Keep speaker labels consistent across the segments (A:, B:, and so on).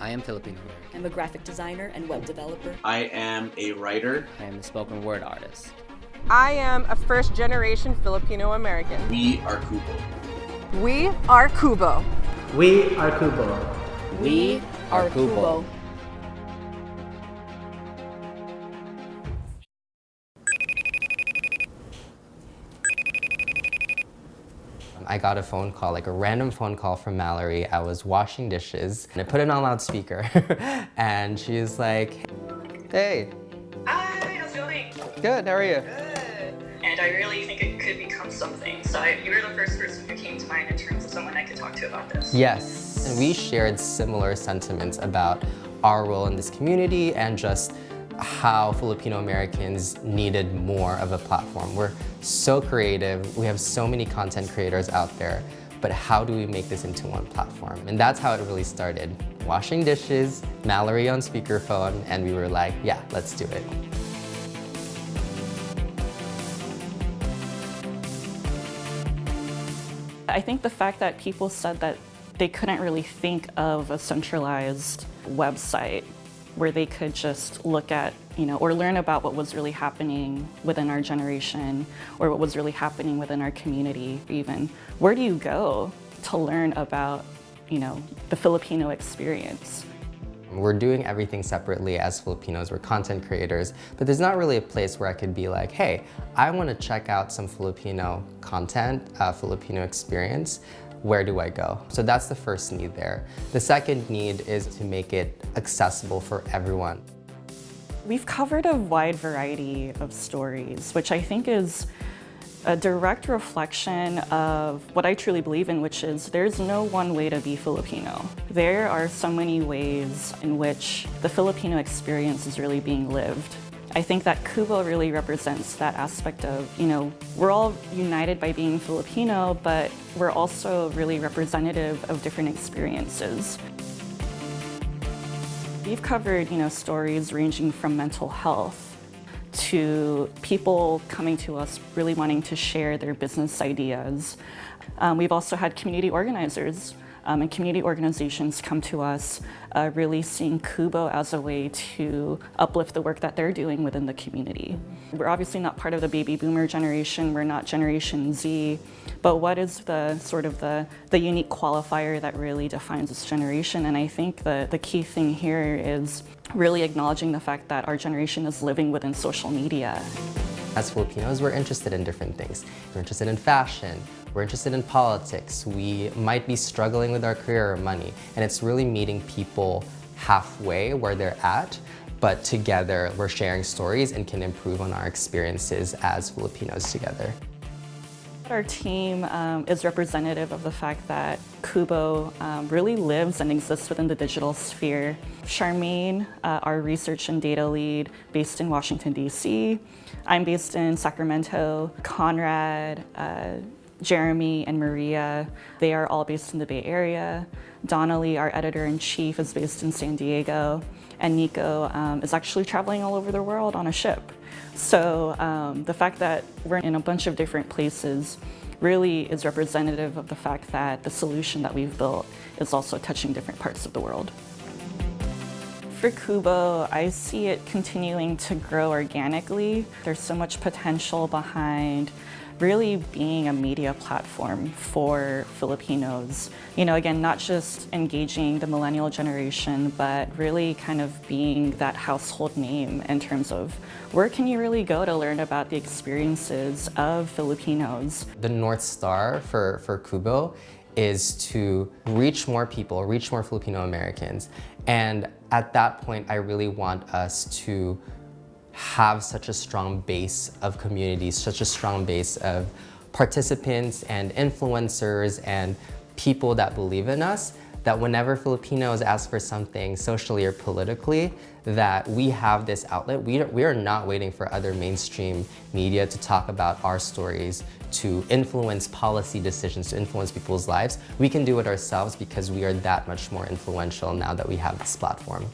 A: I am Filipino-American.
B: I'm a graphic designer and web developer.
C: I am a writer.
A: I am a spoken word artist.
D: I am a first-generation Filipino-American.
C: We are Kubo.
D: We are Kubo.
E: We are Kubo.
B: We are Kubo.
F: I got a phone call, like a random phone call from Mallory. I was washing dishes and I put it on loudspeaker and she's like, hey.
G: Hi, how's it going?
F: Good, how are you?
G: Good. And I really think it could become something. So you were the first person who came to mind in terms of someone I could talk to about this.
F: Yes, and we shared similar sentiments about our role in this community and just how Filipino-Americans needed more of a platform. We're so creative, we have so many content creators out there, but how do we make this into one platform? And that's how it really started. Washing dishes, Mallory on speakerphone, and we were like, yeah, let's do it.
H: I think the fact that people said that they couldn't really think of a centralized website where they could just look at, or learn about what was really happening within our generation or what was really happening within our community even. Where do you go to learn about, the Filipino experience?
F: We're doing everything separately as Filipinos, we're content creators, but there's not really a place where I could be like, hey, I want to check out some Filipino content, Filipino experience. Where do I go? So that's the first need there. The second need is to make it accessible for everyone.
H: We've covered a wide variety of stories, which I think is a direct reflection of what I truly believe in, which is there's no one way to be Filipino. There are so many ways in which the Filipino experience is really being lived. I think that Kubo really represents that aspect of, we're all united by being Filipino, but we're also really representative of different experiences. We've covered, stories ranging from mental health to people coming to us really wanting to share their business ideas. We've also had community organizers and community organizations come to us really seeing Kubo as a way to uplift the work that they're doing within the community. We're obviously not part of the baby boomer generation, we're not Generation Z, but what is the sort of the unique qualifier that really defines this generation? And I think the key thing here is really acknowledging the fact that our generation is living within social media.
F: As Filipinos, we're interested in different things. We're interested in fashion, we're interested in politics, we might be struggling with our career or money, and it's really meeting people halfway where they're at, but together we're sharing stories and can improve on our experiences as Filipinos together.
H: Our team is representative of the fact that Kubo really lives and exists within the digital sphere. Charmaine, our research and data lead, based in Washington, D.C. I'm based in Sacramento. Conrad, Jeremy, and Maria, they are all based in the Bay Area. Donnelly, our editor-in-chief, is based in San Diego. And Nico is actually traveling all over the world on a ship. So the fact that we're in a bunch of different places really is representative of the fact that the solution that we've built is also touching different parts of the world. For Kubo, I see it continuing to grow organically. There's so much potential behind really being a media platform for Filipinos. Again, not just engaging the millennial generation, but really kind of being that household name in terms of where can you really go to learn about the experiences of Filipinos.
F: The North Star for Kubo is to reach more people, reach more Filipino-Americans. And at that point, I really want us to have such a strong base of communities, such a strong base of participants and influencers and people that believe in us, that whenever Filipinos ask for something socially or politically, that we have this outlet. We are not waiting for other mainstream media to talk about our stories, to influence policy decisions, to influence people's lives. We can do it ourselves because we are that much more influential now that we have this platform.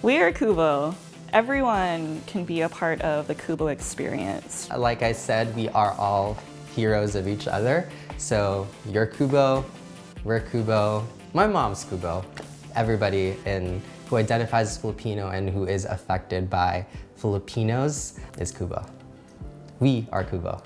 H: We are Kubo. Everyone can be a part of the Kubo experience.
F: Like I said, we are all heroes of each other. So you're Kubo, we're Kubo, my mom's Kubo. Everybody in who identifies as Filipino and who is affected by Filipinos is Kubo. We are Kubo.